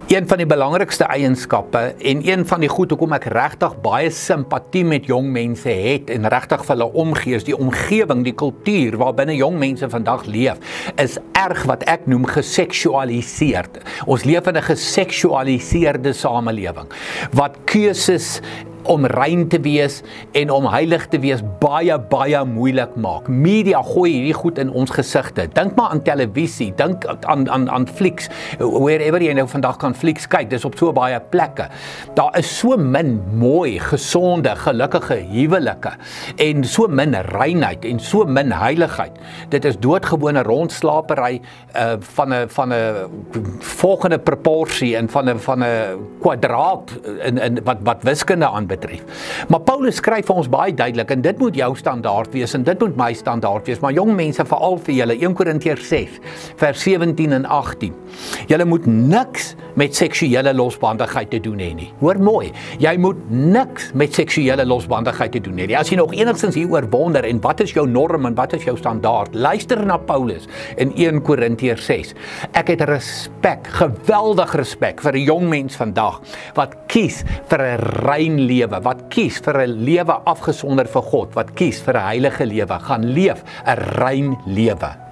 Een van die belangrikste eienskappe en een van die goed hoekom ek regtig baie simpatie met jong mense het en regtig vir hulle omgee, is die omgewing, die kultuur waarbinne jong mense vandag leef, is erg wat ek noem geseksualiseerd. Ons leef in 'n geseksualiseerde samelewing, wat keuses om rein te wees en om heilig te wees baie moeilik maak. Media gooi hierdie goed in ons gesigte. Dink maar aan televisie, dink aan flieks, wherever jy nou vandag kan flieks kyk, dis op so baie plekke. Daar is so min mooi, gesonde, gelukkige huwelike en so min reinheid en so min heiligheid. Dit is doodgewone rondslapery van 'n volgende proporsie en van 'n kwadraat in wat wiskunde aanbetref. Maar Paulus skryf vir ons baie duidelik, en dit moet jou standaard wees, en dit moet my standaard wees, maar jong mense, veral vir julle, 1 Korintiërs 6, vers 17 en 18, julle moet niks met seksuele losbandigheid te doen hê nie. Hoor mooi, jy moet niks met seksuele losbandigheid te doen hê nie. As jy nog enigstens hieroor wonder, en wat is jou norm en wat is jou standaard, luister na Paulus in 1 Korintiërs 6. Ek het respek, geweldig respek vir 'n jong mens vandag, wat kies vir 'n rein lewe, wat kies vir 'n lewe afgesonder vir God, wat kies vir 'n heilige lewe, gaan leef 'n rein lewe.